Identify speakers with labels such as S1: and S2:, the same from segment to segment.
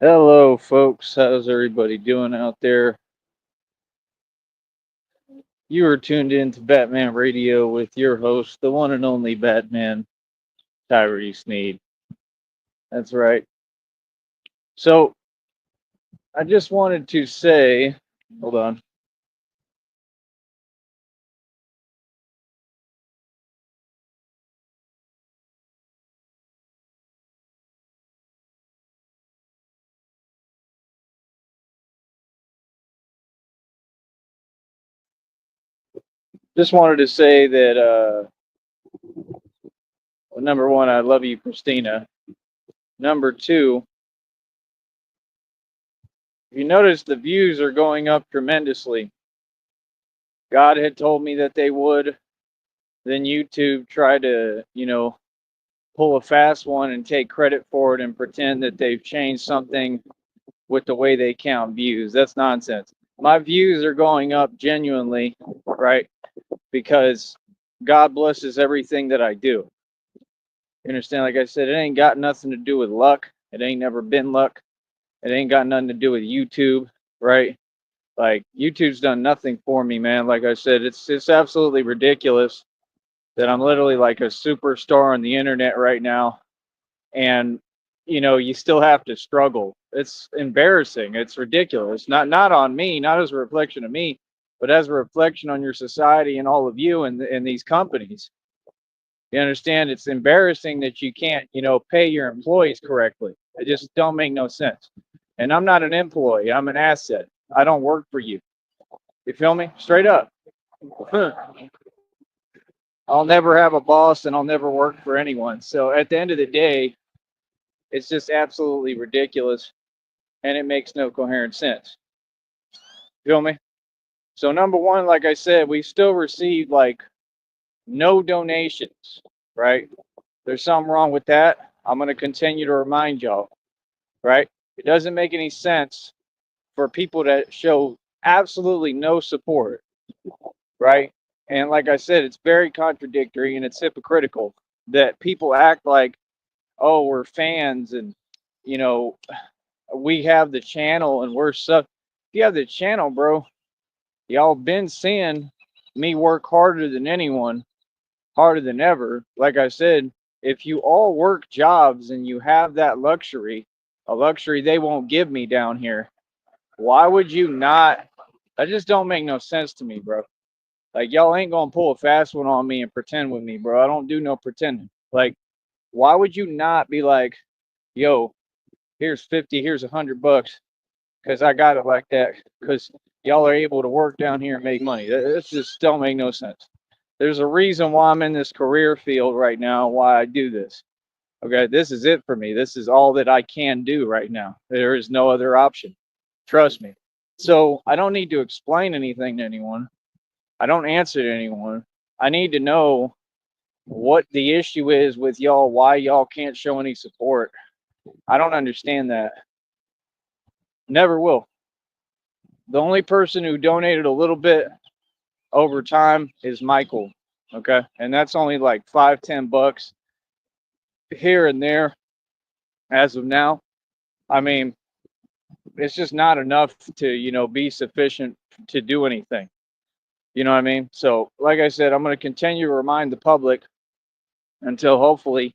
S1: Hello, folks. How's everybody doing out there? You are tuned in to Batman Radio with your host, the one and only Batman, Tyree Sneed. That's right. So, I just wanted to say, hold on. Just wanted to say that, well, number one, I love you, Christina. Number two, if you notice, the views are going up tremendously. God had told me that they would. Then YouTube tried to, pull a fast one and take credit for it and pretend that they've changed something with the way they count views. That's nonsense. My views are going up genuinely, right? Because God blesses everything that I do. You understand? Like I said, it ain't got nothing to do with luck. It ain't never been luck. It ain't got nothing to do with YouTube, right? Like YouTube's done nothing for me, man. Like I said, it's absolutely ridiculous that I'm literally like a superstar on the internet right now, and you still have to struggle. It's embarrassing. It's ridiculous. Not on me, not as a reflection of me, but as a reflection on your society and all of you and these companies. You understand? It's embarrassing that you can't pay your employees correctly. It just don't make no sense. And I'm not an employee, I'm an asset. I don't work for you. You feel me? Straight up. I'll never have a boss and I'll never work for anyone. So at the end of the day, it's just absolutely ridiculous and it makes no coherent sense. Feel me? So number one, like I said, we still received like no donations, right? There's something wrong with that. I'm gonna continue to remind y'all, right? It doesn't make any sense for people to show absolutely no support, right? And like I said, it's very contradictory and it's hypocritical that people act like, oh, we're fans and you know, we have the channel and we're so. If you have the channel, bro, y'all been seeing me work harder than anyone, harder than ever. Like I said, if you all work jobs and you have that luxury, a luxury they won't give me down here, why would you not? That just don't make no sense to me, bro. Like y'all ain't gonna pull a fast one on me and pretend with me, bro. I don't do no pretending. Like, why would you not be like, yo, here's 50, here's $100, because I got it like that, because y'all are able to work down here and make money. That just don't make no sense. There's a reason why I'm in this career field right now, why I do this. Okay, this is it for me. This is all that I can do right now. There is no other option. Trust me. So I don't need to explain anything to anyone. I don't answer to anyone. I need to know what the issue is with y'all, why y'all can't show any support. I don't understand that. Never will. The only person who donated a little bit over time is Michael. Okay. And that's only like 5, $10 here and there as of now. I mean, it's just not enough to, be sufficient to do anything. You know what I mean? So, like I said, I'm going to continue to remind the public until hopefully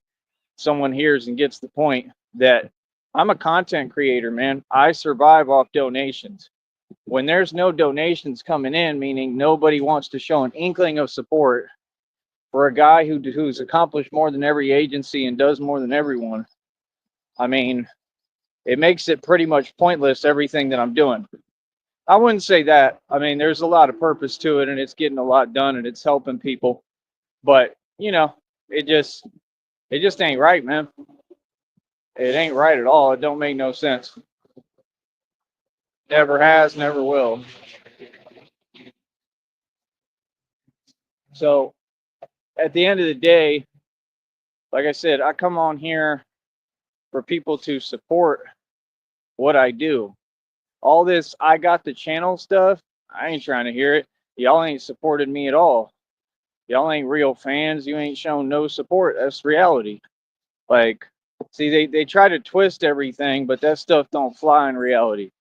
S1: someone hears and gets the point that I'm a content creator, man. I survive off donations. When there's no donations coming in, meaning nobody wants to show an inkling of support, for a guy who's accomplished more than every agency and does more than everyone, I mean, it makes it pretty much pointless everything that I'm doing. I wouldn't say that. I mean, there's a lot of purpose to it and it's getting a lot done and it's helping people, but it just ain't right, man. It ain't right at all. It don't make no sense. Never has, never will. So, at the end of the day, like I said, I come on here for people to support what I do. All this I got the channel stuff, I ain't trying to hear it. Y'all ain't supported me at all. Y'all ain't real fans. You ain't shown no support. That's reality. Like, See, they try to twist everything, but that stuff don't fly in reality.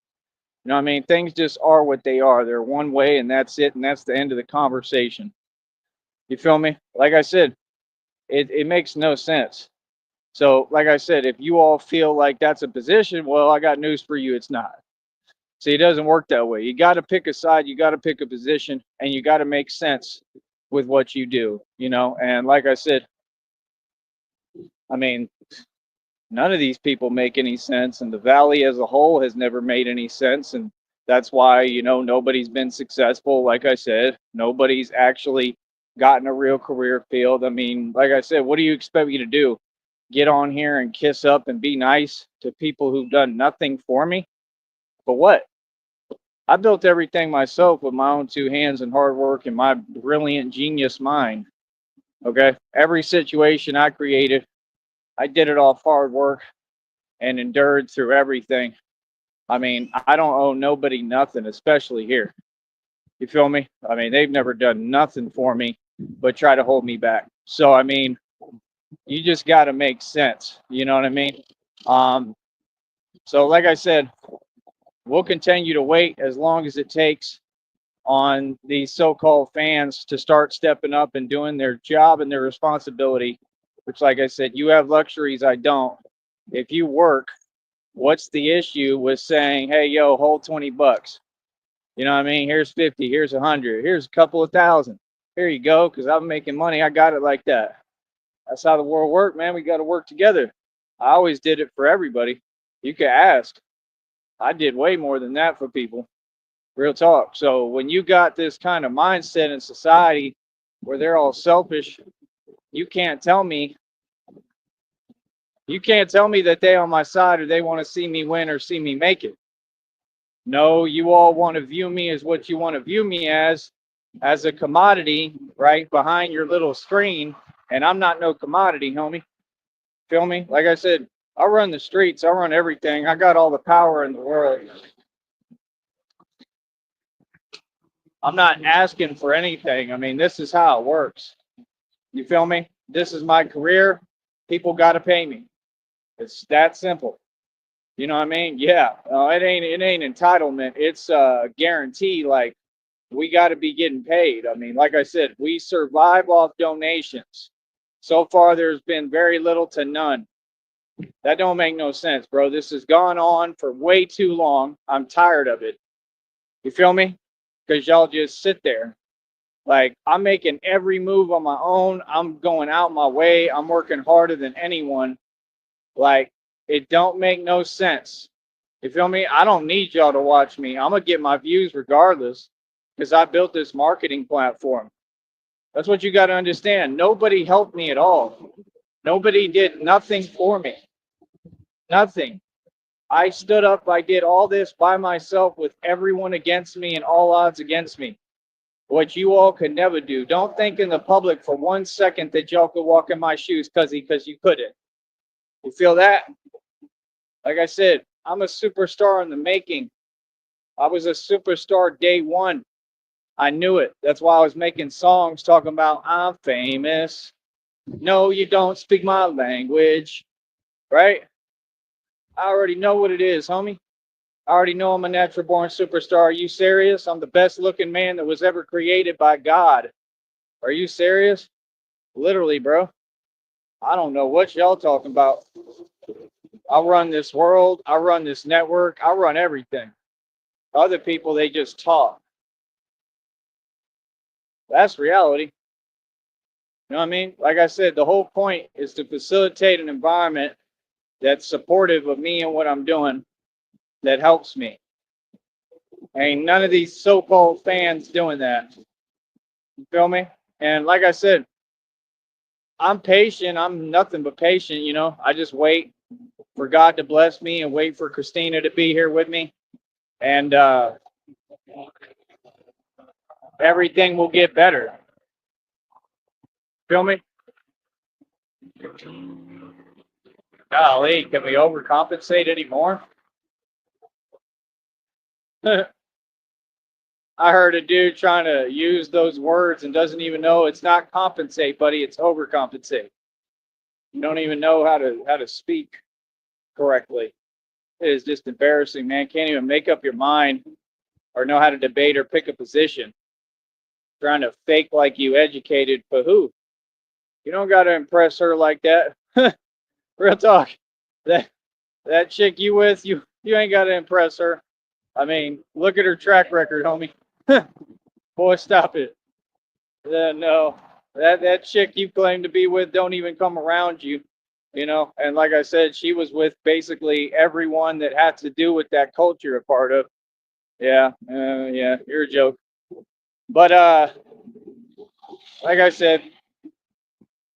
S1: You know what I mean? Things just are what they are. They're one way and that's it, and that's the end of the conversation. You feel me? Like I said, it makes no sense. So, like I said, if you all feel like that's a position, well, I got news for you. It's not. See, it doesn't work that way. You got to pick a side, you got to pick a position, and you got to make sense with what you do, you know? And like I said, I mean, none of these people make any sense, and the valley as a whole has never made any sense. And that's why, you know, nobody's been successful. Like I said, nobody's actually gotten a real career field. I mean, like I said, what do you expect me to do? Get on here and kiss up and be nice to people who've done nothing for me? But what? I built everything myself with my own two hands and hard work and my brilliant genius mind. Okay. Every situation I created, I did it off hard work and endured through everything. I mean, I don't owe nobody nothing, especially here. You feel me? I mean, they've never done nothing for me but try to hold me back. So, I mean, you just got to make sense. You know what I mean? Um, so, like I said, we'll continue to wait as long as it takes on these so-called fans to start stepping up and doing their job and their responsibility, which, like I said, you have luxuries, I don't. If you work, what's the issue with saying, hey, yo, hold 20 bucks? You know what I mean? Here's 50, here's 100, here's a couple of thousand. Here you go, because I'm making money. I got it like that. That's how the world works, man. We got to work together. I always did it for everybody. You can ask. I did way more than that for people. Real talk. So when you got this kind of mindset in society where they're all selfish, you can't tell me that they on my side or they want to see me win or see me make it. No, you all want to view me as what you want to view me as a commodity, right, behind your little screen. And I'm not no commodity, homie. Feel me? Like I said, I run the streets, I run everything. I got all the power in the world. I'm not asking for anything. I mean, this is how it works. You feel me? This is my career. People got to pay me. It's that simple. You know what I mean? Yeah. It ain't entitlement. It's a guarantee. Like, we got to be getting paid. I mean, like I said, we survive off donations. So far, there's been very little to none. That don't make no sense, bro. This has gone on for way too long. I'm tired of it. You feel me? Because y'all just sit there. Like, I'm making every move on my own. I'm going out my way. I'm working harder than anyone. Like, it don't make no sense. You feel me? I don't need y'all to watch me. I'm going to get my views regardless because I built this marketing platform. That's what you got to understand. Nobody helped me at all. Nobody did nothing for me. Nothing. I stood up. I did all this by myself with everyone against me and all odds against me. What you all could never do. Don't think in the public for 1 second that y'all could walk in my shoes, because you couldn't. You feel that? Like I said, I'm a superstar in the making. I was a superstar day one. I knew it. That's why I was making songs talking about I'm famous. No, you don't speak my language. Right? I already know what it is, homie. I already know I'm a natural born superstar. Are you serious? I'm the best looking man that was ever created by God. Are you serious? Literally, bro. I don't know what y'all talking about. I run this world. I run this network. I run everything. Other people, they just talk. That's reality. You know what I mean? Like I said, the whole point is to facilitate an environment that's supportive of me and what I'm doing, that helps me. Ain't none of these so-called fans doing that. You feel me? And like I said, I'm patient. I'm nothing but patient, you know. I just wait for God to bless me and wait for Christina to be here with me. And everything will get better. Feel me? Golly, can we overcompensate anymore? I heard a dude trying to use those words and doesn't even know it's not compensate, buddy. It's overcompensate. You don't even know how to speak. correctly. It is just embarrassing, man. Can't even make up your mind or know how to debate or pick a position. Trying to fake like you educated for who? You don't got to impress her like that. Real talk. That that chick you with, you ain't got to impress her. I mean, look at her track record, homie. Boy, stop it. No, that chick you claim to be with don't even come around you, you know. And like I said, she was with basically everyone that had to do with that culture you're a part of. Yeah, yeah, you're a joke. But like I said,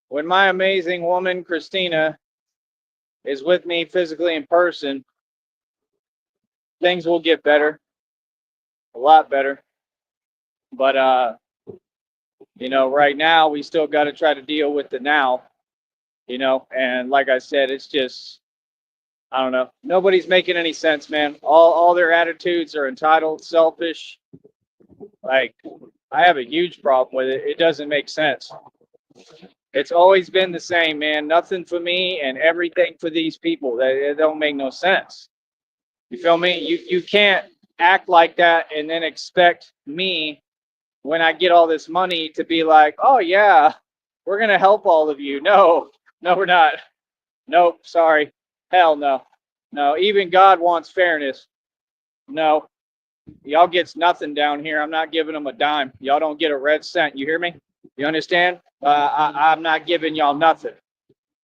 S1: when my amazing woman Christina is with me physically in person, things will get better, a lot better. But you know, right now we still got to try to deal with the now, you know. And like I said, it's just I don't know. Nobody's making any sense, man. All their attitudes are entitled, selfish. Like I have a huge problem with it. It doesn't make sense. It's always been the same, man. Nothing for me and everything for these people. That it don't make no sense. You feel me? You can't act like that and then expect me when I get all this money to be like, oh yeah, we're gonna help all of you. No, no, we're not. Nope, sorry. Hell no. No, even God wants fairness. No, y'all gets nothing down here. I'm not giving them a dime. Y'all don't get a red cent. You hear me? You understand? I'm not giving y'all nothing.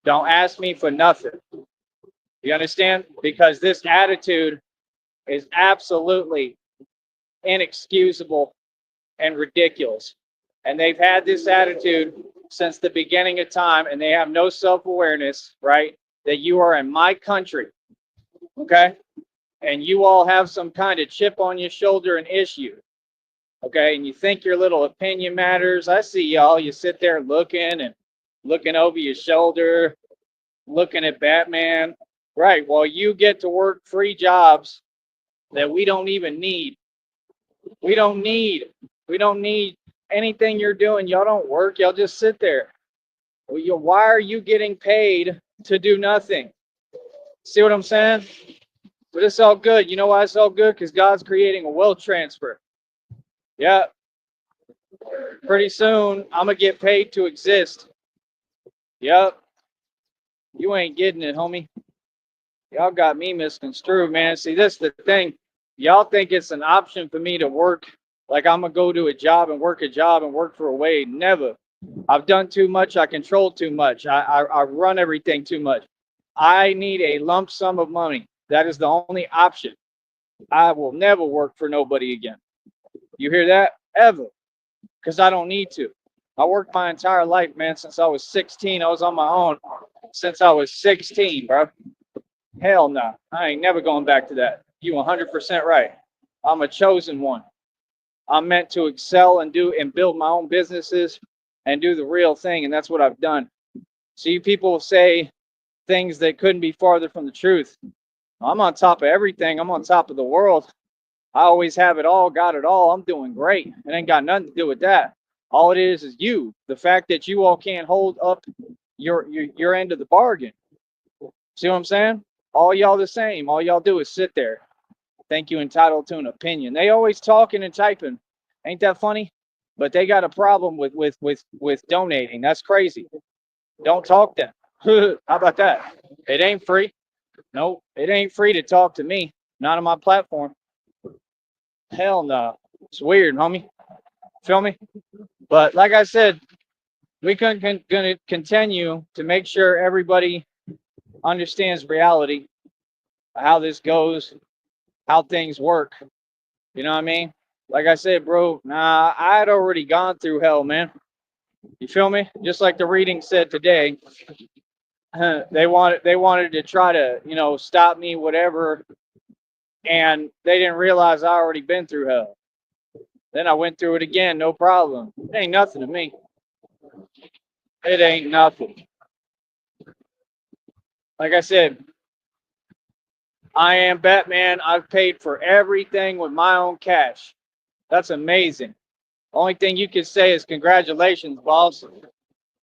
S1: Don't ask me for nothing. You understand? Because this attitude is absolutely inexcusable and ridiculous. And they've had this attitude since the beginning of time, and they have no self-awareness, right? That you are in my country, okay? And you all have some kind of chip on your shoulder and issue, okay? And you think your little opinion matters. I see y'all. You sit there looking over your shoulder, looking at Batman, right? While you get to work free jobs that we don't even need. We don't need. We don't need anything you're doing. Y'all don't work. Y'all just sit there. Why are you getting paid to do nothing? See what I'm saying? But it's all good. You know why it's all good? Because God's creating a wealth transfer. Yeah. Pretty soon, I'm going to get paid to exist. Yep. You ain't getting it, homie. Y'all got me misconstrued, man. See, this is the thing. Y'all think it's an option for me to work. Like I'm going to go to a job and work for a wage. Never. I've done too much. I control too much. I run everything too much. I need a lump sum of money. That is the only option. I will never work for nobody again. You hear that? Ever. Because I don't need to. I worked my entire life, man, since I was 16. I was on my own since I was 16, bro. Hell no. Nah. I ain't never going back to that. You 100% right. I'm a chosen one. I'm meant to excel and build my own businesses and do the real thing, and that's what I've done. See, people say things that couldn't be farther from the truth. I'm on top of everything. I'm on top of the world. I always have it all, got it all. I'm doing great. It ain't got nothing to do with that. All it is you. The fact that you all can't hold up your end of the bargain. See what I'm saying? All y'all the same. All y'all do is sit there. Think you entitled to an opinion. They always talking and typing. Ain't that funny? But they got a problem with donating. That's crazy. Don't talk then. How about that? It ain't free. Nope, it ain't free to talk to me. Not on my platform. Hell no. It's weird, homie. Feel me? But like I said, we gonna continue to make sure everybody understands reality, how this goes, how things work. You know what I mean? Like I said, bro, nah, I had already gone through hell, man. You feel me? Just like the reading said today, they wanted to try to, you know, stop me, whatever, and they didn't realize I already been through hell. Then I went through it again, no problem. It ain't nothing to me. It ain't nothing. Like I said, I am Batman. I've paid for everything with my own cash. That's amazing. Only thing you can say is congratulations, boss.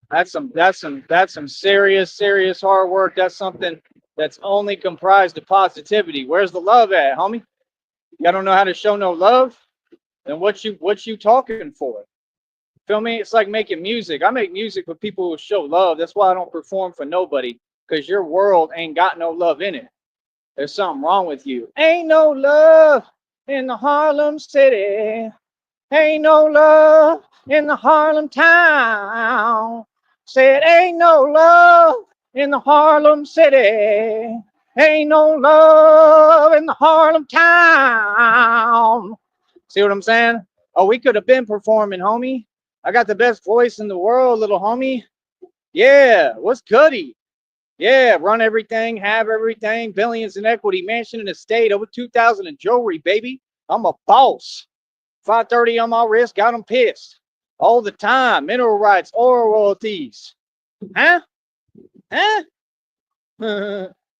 S1: That's some serious hard work. That's something that's only comprised of positivity. Where's the love at, homie? Y'all don't know how to show no love? Then what you talking for? Feel me? It's like making music. I make music with people who show love. That's why I don't perform for nobody, because your world ain't got no love in it. There's something wrong with you. Ain't no love in the Harlem City. Ain't no love in the Harlem town. Said ain't no love in the Harlem City. Ain't no love in the Harlem town. See what I'm saying? Oh, we could have been performing, homie. I got the best voice in the world, little homie. Yeah, what's goody? Yeah, run everything, have everything, billions in equity, mansion and estate, over 2,000 in jewelry, baby. I'm a boss. 530 on my wrist, got them pissed. All the time, mineral rights, oil royalties. Huh? Huh?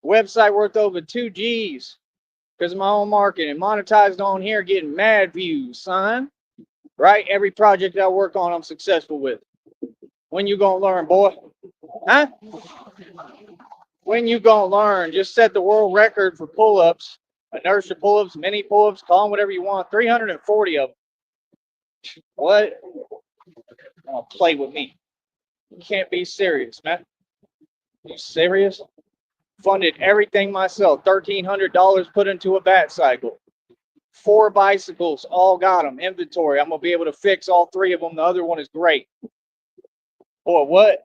S1: Website worth over 2 G's because of my own marketing. Monetized on here, getting mad views, son. Right? Every project I work on, I'm successful with. When you gonna learn, boy? Huh? When you gonna learn? Just set the world record for pull-ups, inertia pull-ups, mini pull-ups, call them whatever you want. 340 of them. What? Oh, play with me. You can't be serious, man. You serious? Funded everything myself. $1,300 put into a bat cycle. 4 bicycles, all got them. Inventory. I'm gonna be able to fix all 3 of them. The other one is great. Boy, what?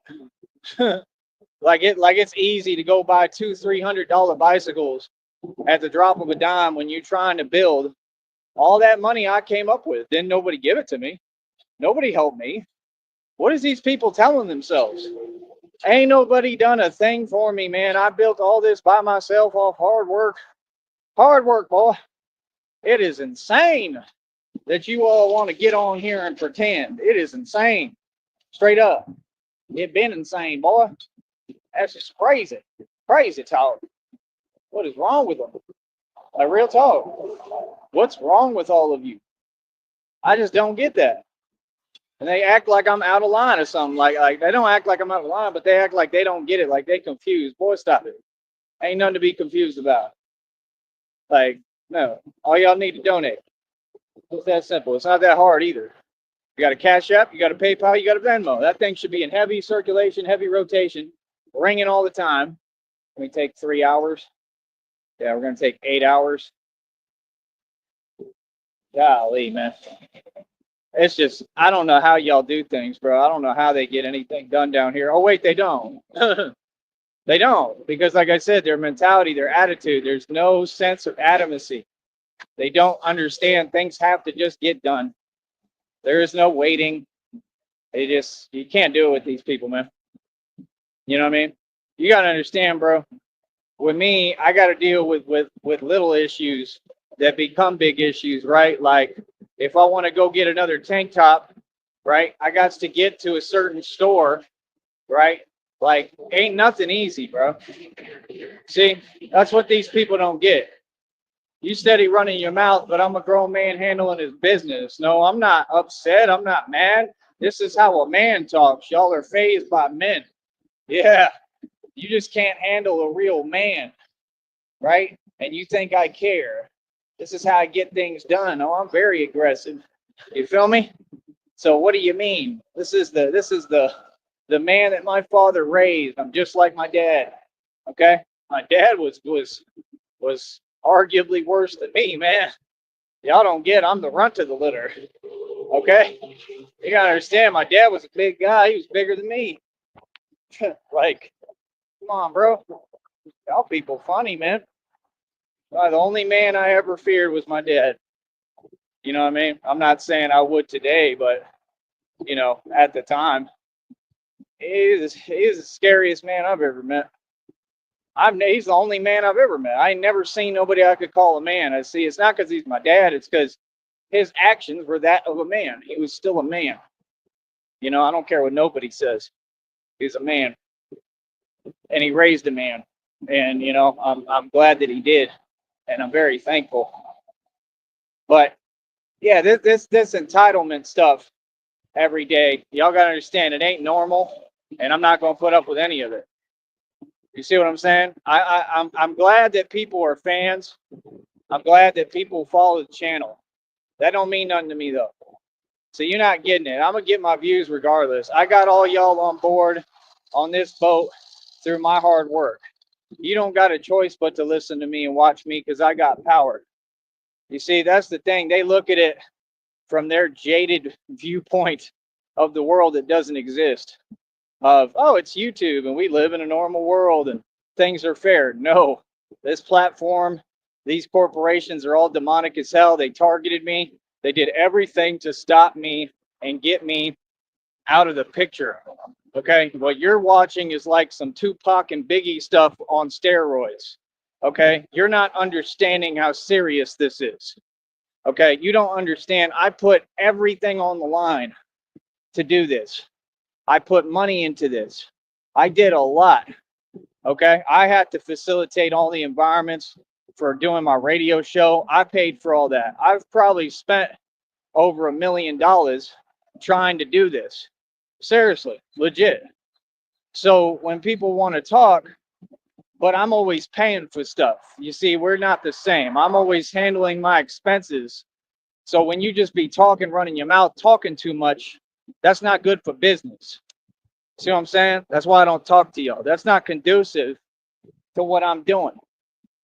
S1: like it's easy to go buy $200-300 bicycles at the drop of a dime when you're trying to build. All that money I came up with, didn't nobody give it to me. Nobody helped me. What is these people telling themselves? Ain't nobody done a thing for me, man. I built all this by myself off hard work. Hard work, boy. It is insane that you all want to get on here and pretend. It is insane. Straight up. It been insane, boy. That's just crazy. Crazy talk. What is wrong with them? Like, real talk. What's wrong with all of you? I just don't get that. And they act like I'm out of line or something. Like they don't act like I'm out of line, but they act like they don't get it, like they confused. Boy, stop it. Ain't nothing to be confused about. Like, no. All y'all need to donate. It's that simple. It's not that hard either. You got a Cash App, you got a PayPal, you got a Venmo. That thing should be in heavy circulation, heavy rotation, ringing all the time. Can we take 3 hours? Yeah, we're gonna take 8 hours. Golly, man. It's just, I don't know how y'all do things, bro. I don't know how they get anything done down here. Oh, wait, they don't. They don't. Because, like I said, their mentality, their attitude, there's no sense of adamancy. They don't understand things have to just get done. There is no waiting. You can't do it with these people, man. You know what I mean? You got to understand, bro. With me, I got to deal with little issues that become big issues, right? Like, if I want to go get another tank top, right, I got to get to a certain store, right? Like, ain't nothing easy, bro. See, that's what these people don't get. You steady running your mouth, but I'm a grown man handling his business. No, I'm not upset. I'm not mad. This is how a man talks. Y'all are fazed by men. Yeah, you just can't handle a real man, right? And you think I care. This is how I get things done. Oh, I'm very aggressive. You feel me? So what do you mean? This is the man that my father raised. I'm just like my dad. Okay? My dad was arguably worse than me, man. Y'all don't get, I'm the runt of the litter. Okay? You gotta understand, my dad was a big guy. He was bigger than me. Like, come on, bro. Y'all people funny, man. The only man I ever feared was my dad. You know what I mean? I'm not saying I would today, but, at the time, he's the scariest man I've ever met. He's the only man I've ever met. I ain't never seen nobody I could call a man. I see. It's not because he's my dad. It's because his actions were that of a man. He was still a man. I don't care what nobody says. He's a man, and he raised a man. And I'm glad that he did, and I'm very thankful. But yeah, this entitlement stuff every day. Y'all gotta understand, it ain't normal, and I'm not gonna put up with any of it. You see what I'm saying? I'm glad that people are fans. I'm glad that people follow the channel. That don't mean nothing to me though. So you're not getting it. I'm gonna get my views regardless. I got all y'all on board on this boat through my hard work. You don't got a choice but to listen to me and watch me because I got power. You see, that's the thing. They look at it from their jaded viewpoint of the world that doesn't exist. Of, oh, it's YouTube and we live in a normal world and things are fair. No, this platform, these corporations are all demonic as hell. They targeted me. They did everything to stop me and get me out of the picture. Okay, what you're watching is like some Tupac and Biggie stuff on steroids. Okay, you're not understanding how serious this is. Okay, you don't understand. I put everything on the line to do this. I put money into this. I did a lot. Okay, I had to facilitate all the environments for doing my radio show. I paid for all that. I've probably spent over $1 million trying to do this. Seriously, legit. So when people want to talk, but I'm always paying for stuff. You see, we're not the same. I'm always handling my expenses. So when you just be talking, running your mouth, talking too much, that's not good for business. See what I'm saying? That's why I don't talk to y'all. That's not conducive to what I'm doing.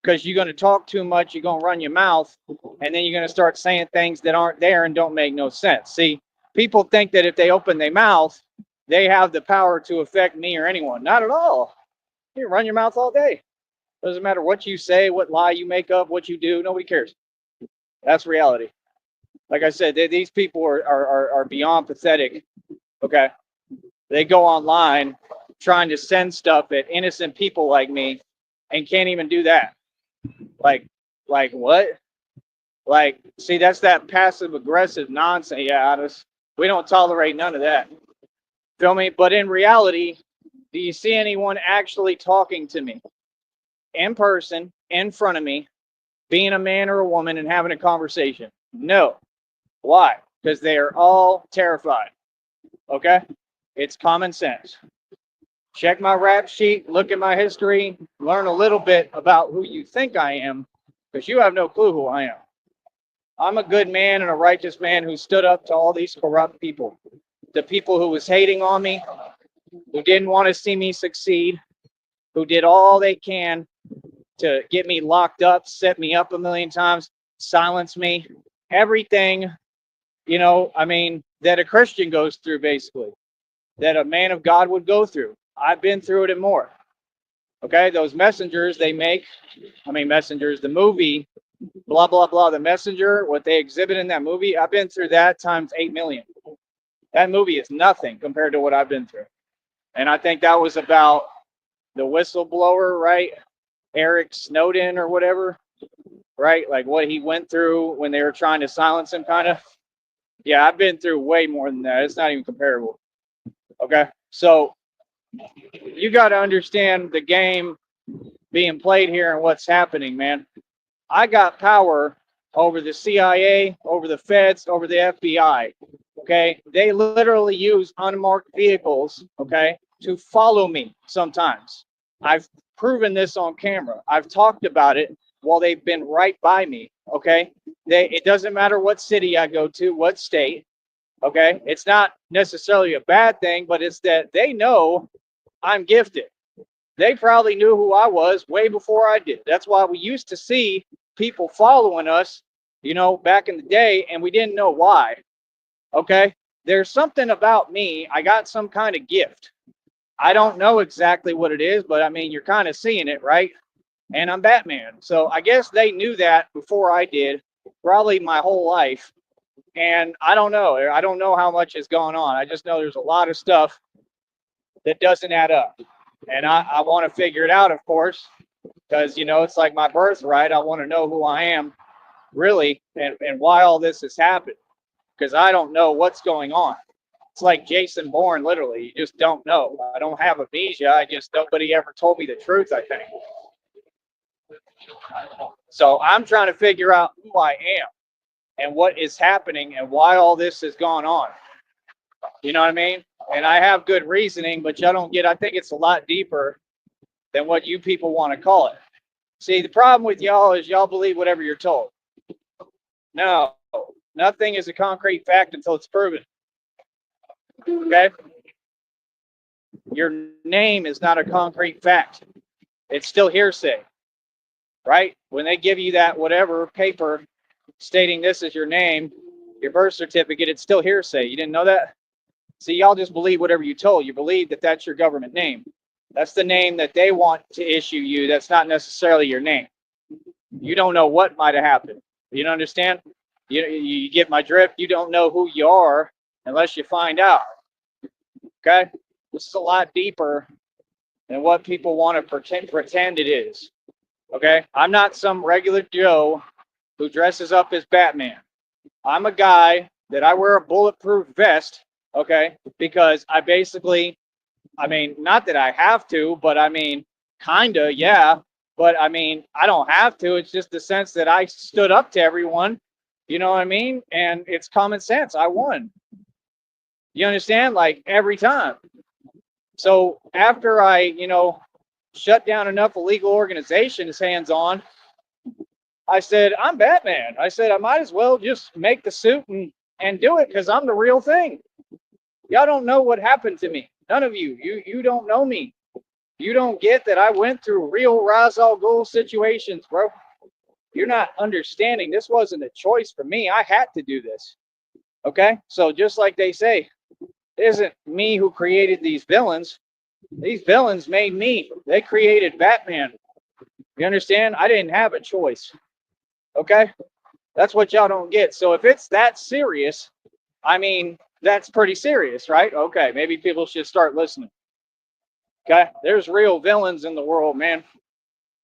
S1: Because you're going to talk too much, you're going to run your mouth, and then you're going to start saying things that aren't there and don't make no sense. See, people think that if they open their mouth, they have the power to affect me or anyone. Not at all. You run your mouth all day. Doesn't matter what you say, what lie you make up, what you do. Nobody cares. That's reality. Like I said, these people are beyond pathetic. Okay. They go online trying to send stuff at innocent people like me and can't even do that. Like what? Like, see, that's that passive aggressive nonsense. Yeah, honest. We don't tolerate none of that. Feel me? But in reality, do you see anyone actually talking to me in person, in front of me, being a man or a woman and having a conversation? No. Why? Because they are all terrified. Okay? It's common sense. Check my rap sheet, look at my history, learn a little bit about who you think I am, because you have no clue who I am. I'm a good man and a righteous man who stood up to all these corrupt people. The people who was hating on me, who didn't want to see me succeed, who did all they can to get me locked up, set me up a million times, silence me, everything, you know, I mean, that a Christian goes through, basically, that a man of God would go through. I've been through it and more. Okay, those messengers they make, messengers, the movie, blah, blah, blah, the messenger, what they exhibit in that movie, I've been through that times 8 million. That movie is nothing compared to what I've been through. And I think that was about the whistleblower, right? Eric Snowden or whatever, right? Like what he went through when they were trying to silence him, kind of. Yeah, I've been through way more than that. It's not even comparable. Okay, so you got to understand the game being played here and what's happening, man. I got power over the CIA, over the feds, over the FBI. Okay, they literally use unmarked vehicles, okay, to follow me sometimes. I've proven this on camera. I've talked about it while they've been right by me. Okay, it doesn't matter what city I go to, what state. Okay, it's not necessarily a bad thing, but it's that they know I'm gifted. They probably knew who I was way before I did. That's why we used to see people following us, you know, back in the day, and we didn't know why. Okay, there's something about me. I got some kind of gift. I don't know exactly what it is, but I mean, you're kind of seeing it, right? And I'm Batman. So I guess they knew that before I did, probably my whole life. And I don't know. I don't know how much is going on. I just know there's a lot of stuff that doesn't add up. And I want to figure it out, of course, because, you know, it's like my birthright. I want to know who I am, really, and why all this has happened, because I don't know what's going on. It's like Jason Bourne, literally. You just don't know. I don't have amnesia. I just, nobody ever told me the truth, I think. So I'm trying to figure out who I am and what is happening and why all this has gone on. You know what I mean? And I have good reasoning, but y'all don't get, I think it's a lot deeper than what you people want to call it. See, the problem with y'all is y'all believe whatever you're told. No, nothing is a concrete fact until it's proven. Okay? Your name is not a concrete fact. It's still hearsay, right? When they give you that whatever paper stating this is your name, your birth certificate, it's still hearsay. You didn't know that? See, y'all just believe whatever you told. You believe that that's your government name. That's the name that they want to issue you. That's not necessarily your name. You don't know what might have happened. You don't understand? You get my drift? You don't know who you are unless you find out. Okay? This is a lot deeper than what people want to pretend it is. Okay? I'm not some regular Joe who dresses up as Batman. I'm a guy that I wear a bulletproof vest, okay? Because I basically, I mean, not that I have to, but I mean, kinda, yeah. But I mean, I don't have to. It's just the sense that I stood up to everyone, you know what I mean? And it's common sense. I won. You understand? Like every time. So after I, shut down enough illegal organizations hands on, I said, I'm Batman. I said, I might as well just make the suit and do it because I'm the real thing. Y'all don't know what happened to me. None of you. You don't know me. You don't get that I went through real Ra's al Ghul situations, bro. You're not understanding. This wasn't a choice for me. I had to do this. Okay? So just like they say, it isn't me who created these villains. These villains made me. They created Batman. You understand? I didn't have a choice. Okay? That's what y'all don't get. So if it's that serious, I mean, that's pretty serious, right? Okay, maybe people should start listening. Okay? There's real villains in the world, man.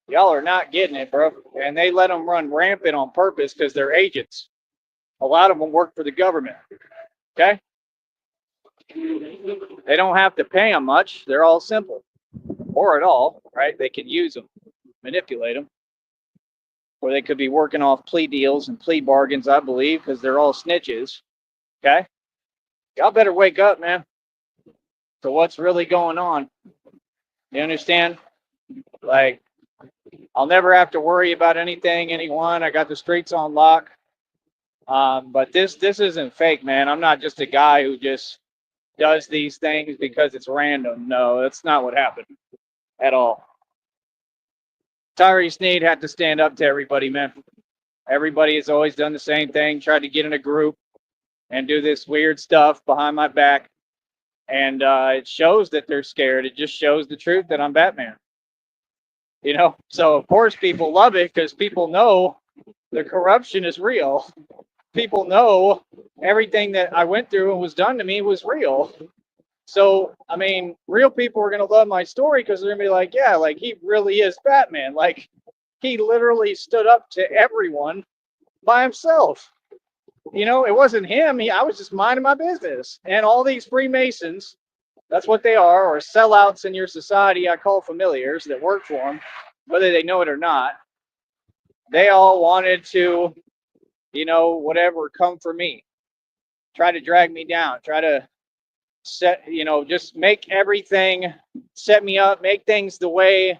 S1: Y'all are not getting it, bro. And they let them run rampant on purpose because they're agents. A lot of them work for the government. Okay? They don't have to pay them much. They're all simple. Or at all, right? They can use them, manipulate them. Or they could be working off plea deals and plea bargains, I believe, because they're all snitches. Okay? Y'all better wake up, man, to what's really going on. You understand? Like, I'll never have to worry about anything, anyone. I got the streets on lock. But this isn't fake, man. I'm not just a guy who just does these things because it's random. No, that's not what happened at all. Tyree Sneed had to stand up to everybody, man. Everybody has always done the same thing, tried to get in a group and do this weird stuff behind my back. And it shows that they're scared. It just shows the truth that I'm Batman. So of course people love it because people know the corruption is real. People know everything that I went through and was done to me was real. So, I mean, real people are going to love my story because they're going to be like, yeah, like he really is Batman. Like he literally stood up to everyone by himself. It wasn't him. I was just minding my business. And all these Freemasons, that's what they are, or sellouts in your society, I call familiars that work for them, whether they know it or not. They all wanted to, whatever, come for me. Try to drag me down. Try to set, just make everything, set me up, make things the way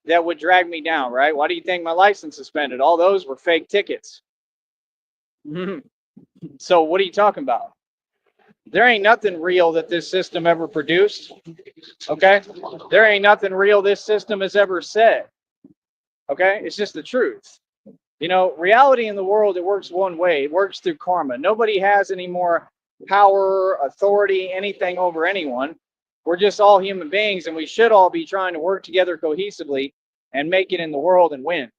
S1: that would drag me down, right? Why do you think my license suspended? All those were fake tickets. So what are you talking about? There ain't nothing real that this system ever produced. Okay? There ain't nothing real this system has ever said. Okay? It's just the truth. Reality in the world, it works one way. It works through karma. Nobody has any more power, authority, anything over anyone. We're just all human beings, and we should all be trying to work together cohesively and make it in the world and win.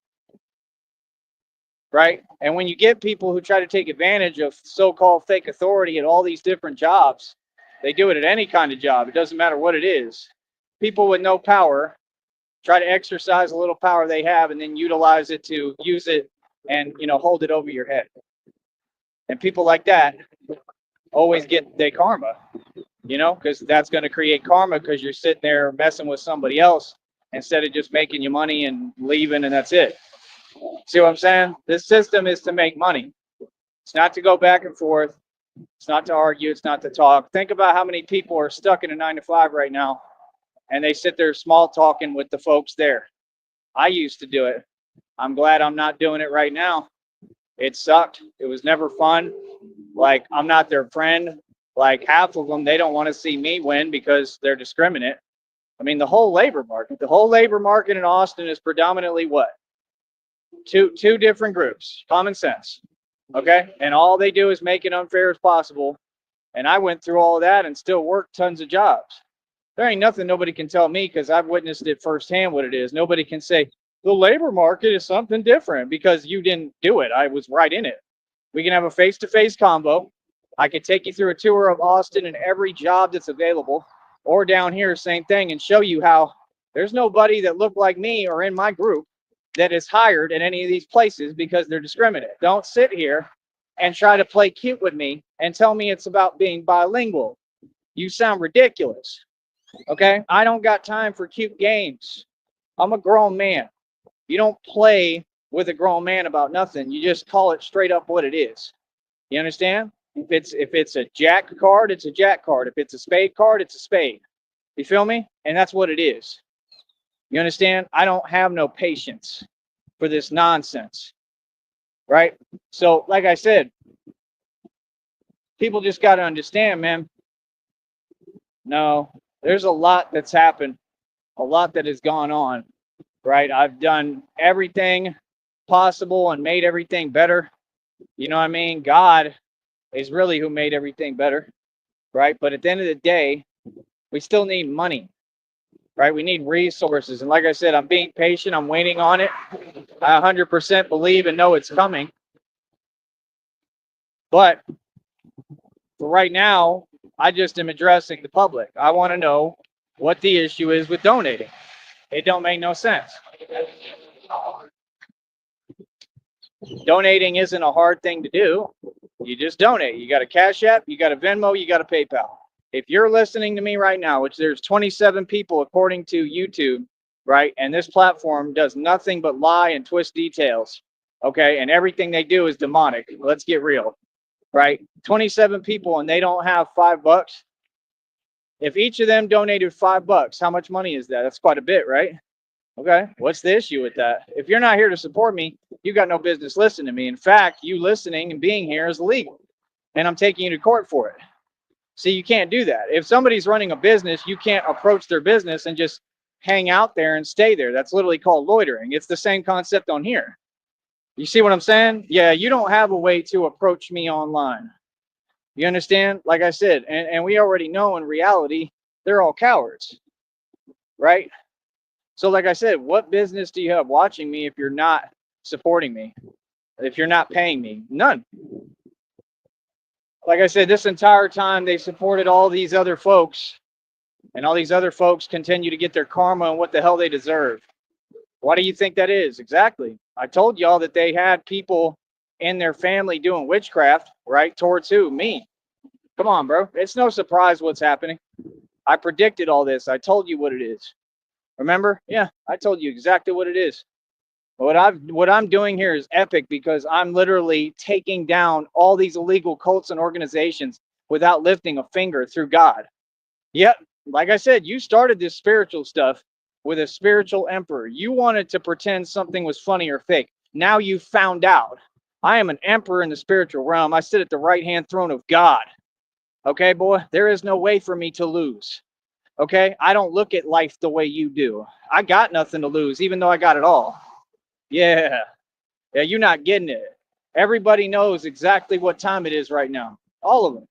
S1: Right? And when you get people who try to take advantage of so-called fake authority at all these different jobs, they do it at any kind of job. It doesn't matter what it is. People with no power try to exercise a little power they have and then utilize it to use it and, hold it over your head. And people like that always get their karma, because that's going to create karma because you're sitting there messing with somebody else instead of just making your money and leaving and that's it. See what I'm saying? This system is to make money. It's not to go back and forth. It's not to argue. It's not to talk. Think about how many people are stuck in a 9-to-5 right now and they sit there small talking with the folks there. I used to do it. I'm glad I'm not doing it right now. It sucked. It was never fun. Like, I'm not their friend. Like, half of them, they don't want to see me win because they're discriminate. I mean, the whole labor market in Austin is predominantly what? Two different groups. Common sense. Okay? And all they do is make it unfair as possible. And I went through all of that and still worked tons of jobs. There ain't nothing nobody can tell me because I've witnessed it firsthand what it is. Nobody can say the labor market is something different because you didn't do it. I was right in it. We can have a face-to-face convo. I can take you through a tour of Austin and every job that's available, or down here, same thing, and show you how there's nobody that looked like me or in my group that is hired at any of these places because they're discriminate. Don't sit here and try to play cute with me and tell me it's about being bilingual. You sound ridiculous. Okay? I don't got time for cute games. I'm a grown man. You don't play with a grown man about nothing. You just call it straight up what it is. You understand? If it's a jack card, it's a jack card. If it's a spade card, it's a spade. You feel me? And that's what it is. You understand? I don't have no patience for this nonsense. Right? So, like I said, people just got to understand, man. No, there's a lot that's happened, a lot that has gone on, right? I've done everything possible and made everything better. You know what I mean? God is really who made everything better, right? But at the end of the day, we still need money, right? We need resources. And like I said, I'm being patient. I'm waiting on it. I 100% believe and know it's coming. But for right now, I just am addressing the public. I want to know what the issue is with donating. It don't make no sense. Donating isn't a hard thing to do. You just donate. You got a Cash App, you got a Venmo, you got a PayPal. If you're listening to me right now, which there's 27 people according to YouTube, right? And this platform does nothing but lie and twist details, okay? And everything they do is demonic. Let's get real, right? 27 people and they don't have $5. If each of them donated $5, how much money is that? That's quite a bit, right? Okay, what's the issue with that? If you're not here to support me, you got no business listening to me. In fact, you listening and being here is illegal, and I'm taking you to court for it. See, you can't do that. If somebody's running a business, you can't approach their business and just hang out there and stay there. That's literally called loitering. It's the same concept on here. You see what I'm saying? Yeah, you don't have a way to approach me online. You understand? Like I said, and we already know in reality, they're all cowards, right? So like I said, what business do you have watching me if you're not supporting me? If you're not paying me? None. Like I said, this entire time they supported all these other folks, and all these other folks continue to get their karma and what the hell they deserve. Why do you think that is? Exactly. I told y'all that they had people in their family doing witchcraft, right? Towards who? Me. Come on, bro. It's no surprise what's happening. I predicted all this. I told you what it is. Remember? Yeah, I told you exactly what it is. What I'm doing here is epic because I'm literally taking down all these illegal cults and organizations without lifting a finger through God. Yep, like I said, you started this spiritual stuff with a spiritual emperor. You wanted to pretend something was funny or fake. Now you found out. I am an emperor in the spiritual realm. I sit at the right-hand throne of God. Okay, boy, there is no way for me to lose. Okay, I don't look at life the way you do. I got nothing to lose, even though I got it all. Yeah, you're not getting it. Everybody knows exactly what time it is right now. All of them.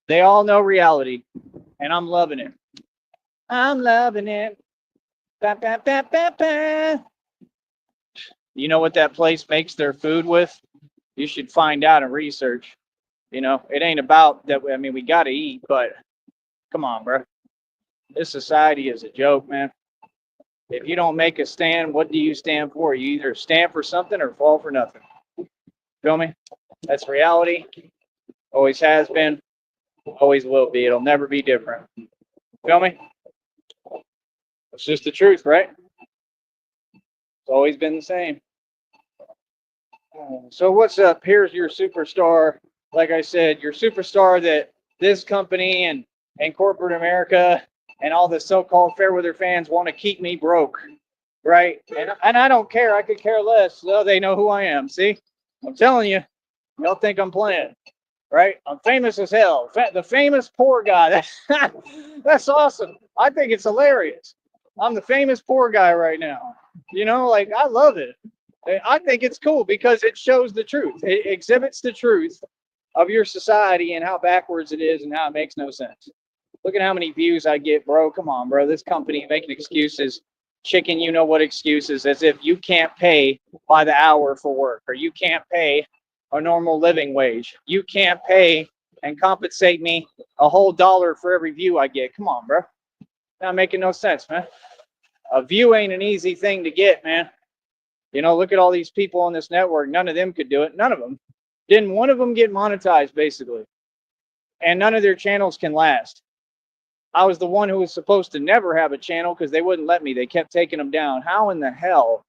S1: They all know reality, and I'm loving it. I'm loving it. Ba, ba, ba, ba, ba. You know what that place makes their food with? You should find out and research. You know, it ain't about that. I mean, we got to eat, but come on, bro. This society is a joke, man. If you don't make a stand, what do you stand for? You either stand for something or fall for nothing. Feel me? That's reality. Always has been. Always will be. It'll never be different. Feel me? It's just the truth, right? It's always been the same. So what's up? Here's your superstar. Like I said, your superstar that this company and and corporate America and all the so-called Fairweather fans want to keep me broke, right? And I don't care. I could care less. So they know who I am. See, I'm telling you, y'all think I'm playing, right? I'm famous as hell. The famous poor guy. That's awesome. I think it's hilarious. I'm the famous poor guy right now. Like I love it. I think it's cool because it shows the truth. It exhibits the truth of your society and how backwards it is and how it makes no sense. Look at how many views I get, bro. Come on, bro. This company making excuses, chicken, you know what excuses, as if you can't pay by the hour for work, or you can't pay a normal living wage. You can't pay and compensate me a whole dollar for every view I get. Come on, bro. Not making no sense, man. A view ain't an easy thing to get, man. Look at all these people on this network. None of them could do it. None of them. Didn't one of them get monetized, basically? And none of their channels can last. I was the one who was supposed to never have a channel because they wouldn't let me. They kept taking them down. How in the hell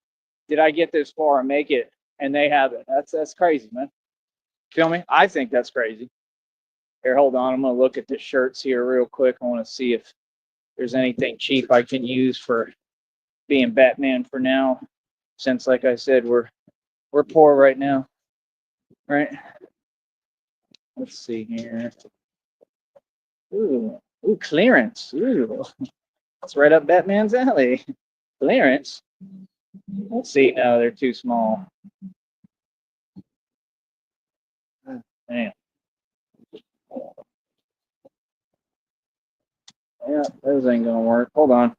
S1: did I get this far and make it and they haven't? That's crazy, man. Feel me? I think that's crazy. Here, hold on. I'm going to look at the shirts here real quick. I want to see if there's anything cheap I can use for being Batman for now. Since, like I said, we're poor right now, right? Let's see here. Ooh, clearance. Ooh, that's right up Batman's alley. Clearance. Let's see. No, they're too small. Damn. Yeah, those ain't gonna work. Hold on.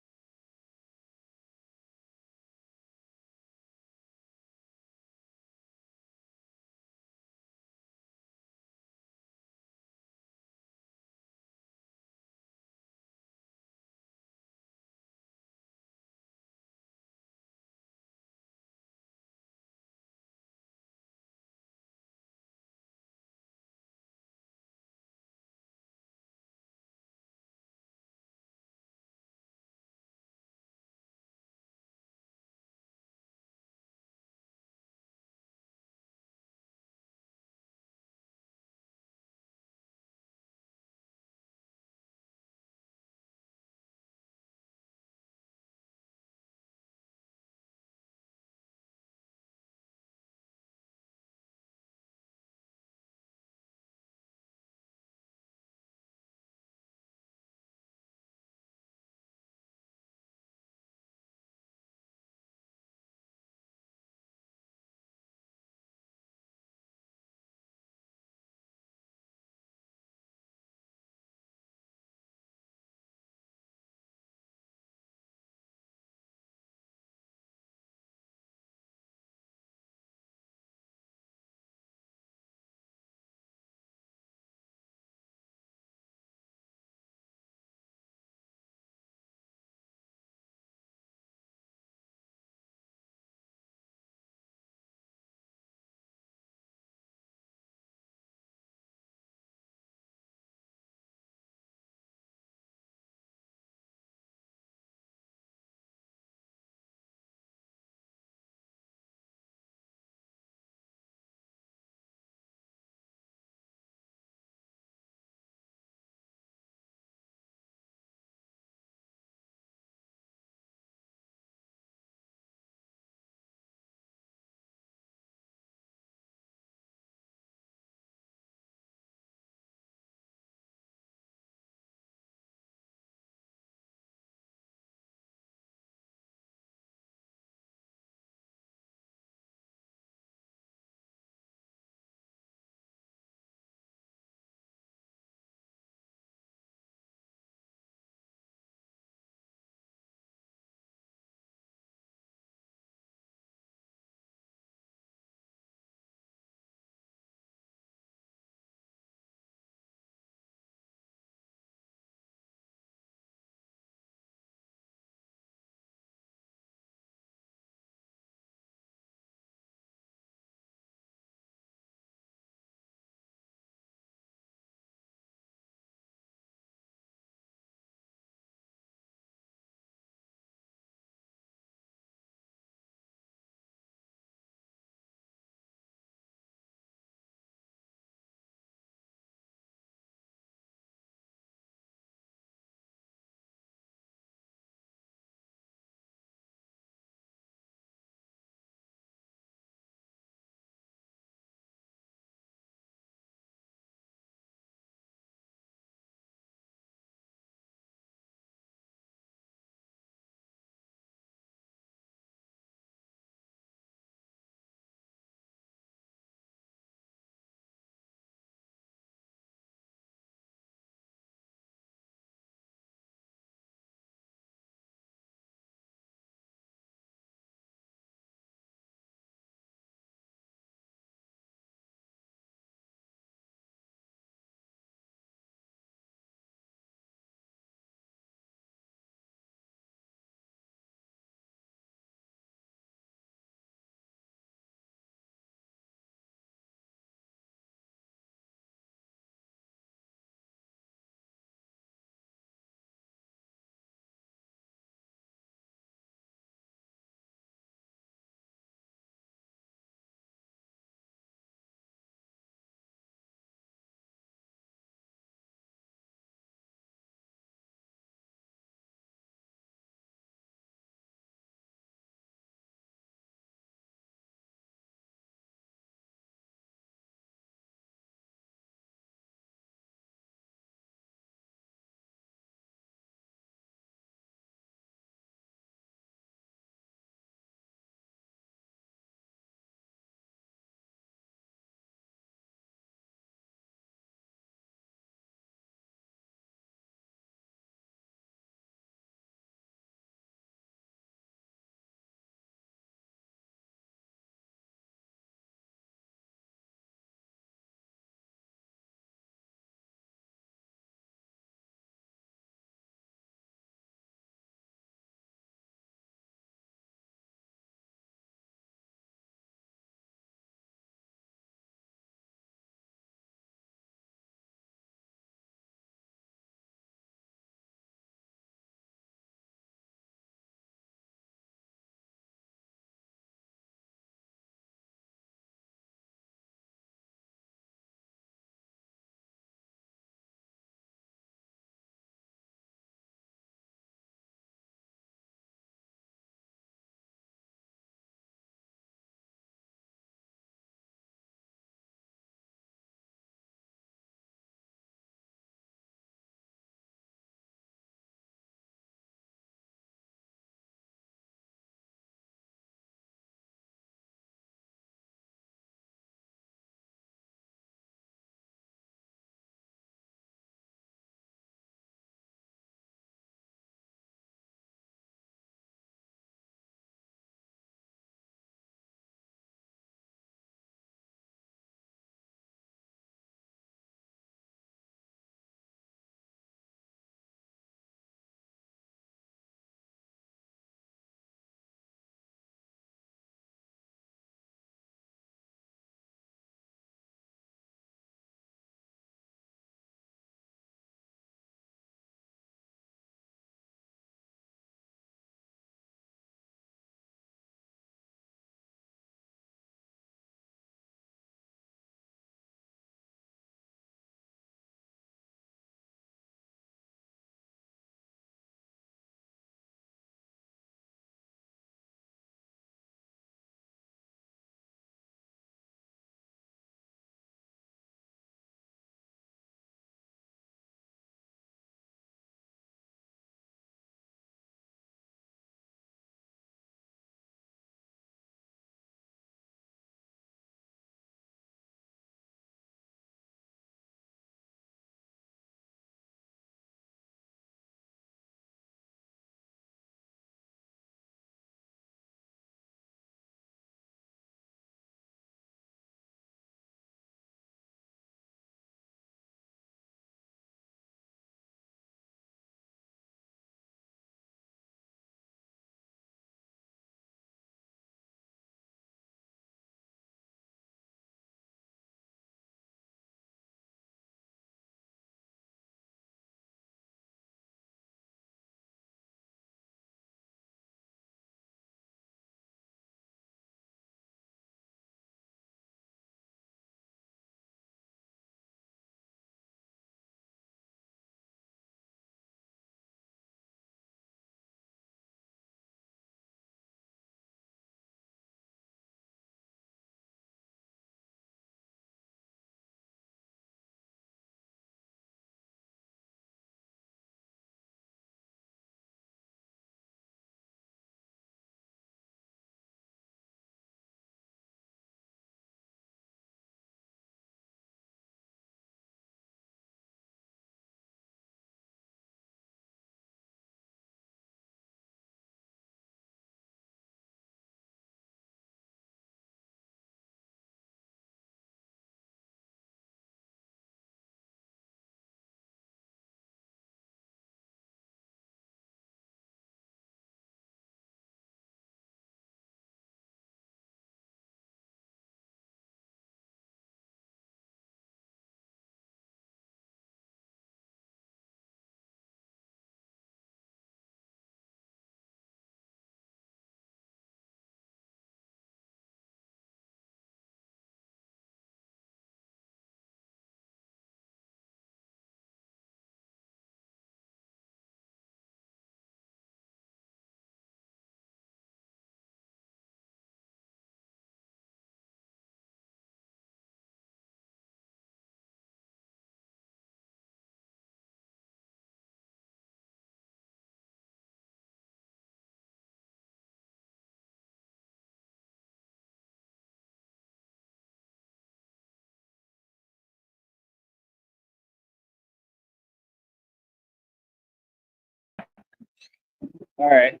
S1: All right.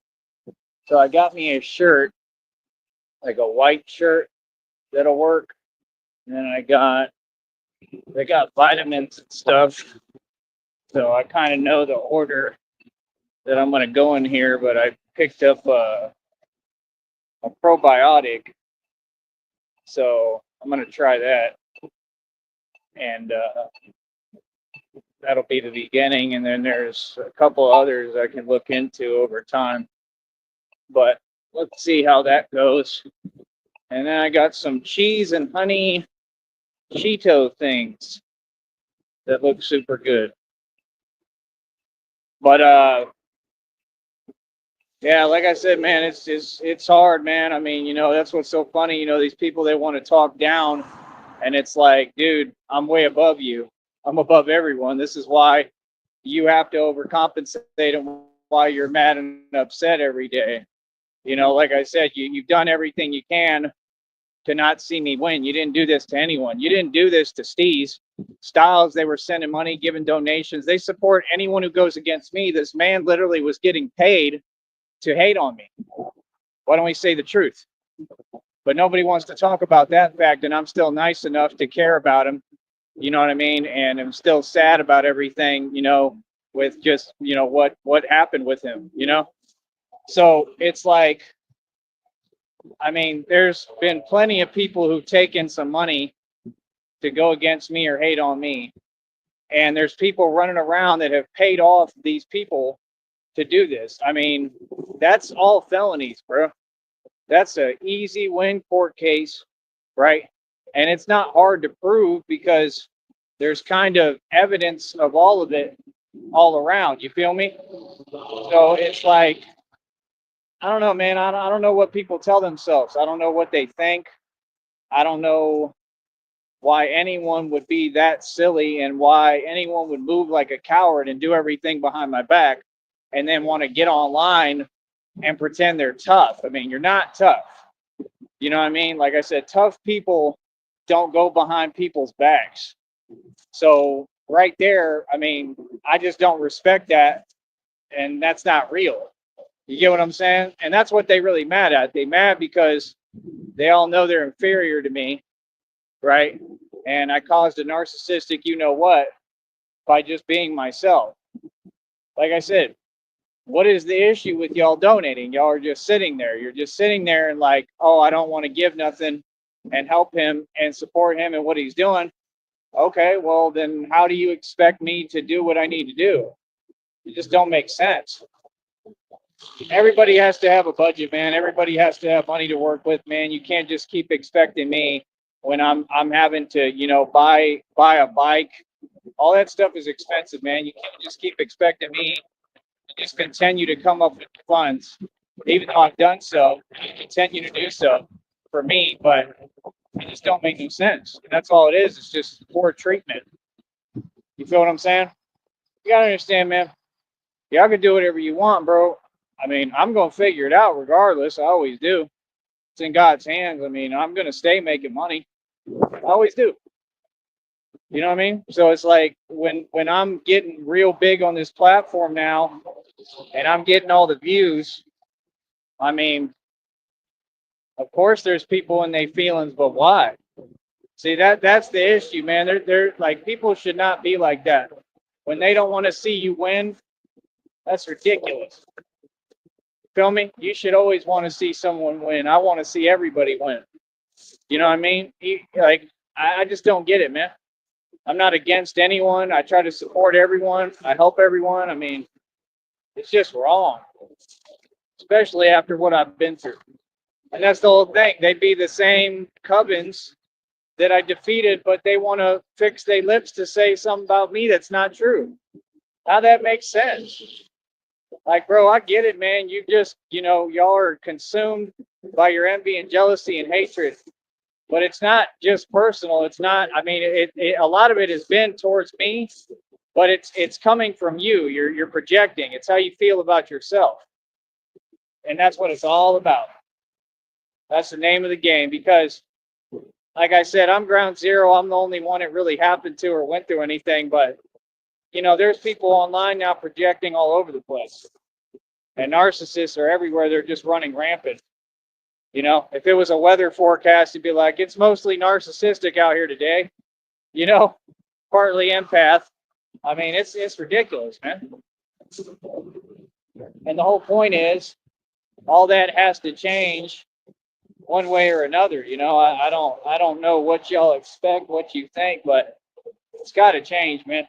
S1: So I got me a shirt, like a white shirt that'll work. And then they got vitamins and stuff. So I kind of know the order that I'm going to go in here, but I picked up a probiotic. So I'm going to try that. And that'll be the beginning. And then there's a couple others I can look into over time. But let's see how that goes. And then I got some cheese and honey Cheeto things that look super good. But yeah, like I said, man, it's hard, man. I mean, that's what's so funny. These people, they want to talk down, and it's like, dude, I'm way above you. I'm above everyone. This is why you have to overcompensate and why you're mad and upset every day. Like I said, you've done everything you can to not see me win. You didn't do this to anyone. You didn't do this to Styles. They were sending money, giving donations. They support anyone who goes against me. This man literally was getting paid to hate on me. Why don't we say the truth? But nobody wants to talk about that fact, and I'm still nice enough to care about him. You know what I mean? And I'm still sad about everything, with just, what happened with him, So it's like, I mean, there's been plenty of people who've taken some money to go against me or hate on me. And there's people running around that have paid off these people to do this. I mean, that's all felonies, bro. That's an easy win court case, right? And it's not hard to prove because there's kind of evidence of all of it all around. You feel me? So it's like, I don't know, man. I don't know what people tell themselves. I don't know what they think. I don't know why anyone would be that silly and why anyone would move like a coward and do everything behind my back and then want to get online and pretend they're tough. I mean, you're not tough. You know what I mean? Like I said, tough people don't go behind people's backs. So right there, I mean, I just don't respect that, and that's not real. You get what I'm saying? And that's what they really mad at. They mad because they all know they're inferior to me, right? And I caused a narcissistic, what, by just being myself. Like I said, what is the issue with y'all donating? Y'all are just sitting there. You're just sitting there and like, oh, I don't want to give nothing and help him and support him and what he's doing. Okay, well, then how do you expect me to do what I need to do? It just don't make sense. Everybody has to have a budget, man. Everybody has to have money to work with, man. You can't just keep expecting me when I'm having to, buy a bike. All that stuff is expensive, man. You can't just keep expecting me to just continue to come up with funds, even though I've done so, continue to do so for me, but it just don't make no sense. And that's all it is. It's just poor treatment. You feel what I'm saying? You gotta understand, man. Y'all can do whatever you want, bro. I mean, I'm gonna figure it out regardless. I always do. It's in God's hands. I mean, I'm gonna stay making money. I always do. You know what I mean? So it's like when I'm getting real big on this platform now, and I'm getting all the views. I mean, of course, there's people in their feelings, but why? See, that's the issue, man. They're like, people should not be like that. When they don't want to see you win, that's ridiculous. Feel me? You should always want to see someone win. I want to see everybody win. You know what I mean? I just don't get it, man. I'm not against anyone. I try to support everyone. I help everyone. I mean, it's just wrong, especially after what I've been through. And that's the whole thing. They'd be the same Covens that I defeated, but they want to fix their lips to say something about me that's not true. How that makes sense? Like, bro, I get it, man. You just, y'all are consumed by your envy and jealousy and hatred. But it's not just personal. It's not. I mean, a lot of it has been towards me, but it's coming from you. You're projecting. It's how you feel about yourself, and that's what it's all about. That's the name of the game. Because, like I said, I'm ground zero. I'm the only one it really happened to or went through anything. But there's people online now projecting all over the place. And narcissists are everywhere. They're just running rampant. You know, if it was a weather forecast, it'd be like, it's mostly narcissistic out here today. You know, partly empath. I mean, it's ridiculous, man. And the whole point is, all that has to change one way or another. You know, I don't know what y'all expect, what you think, but it's got to change, man.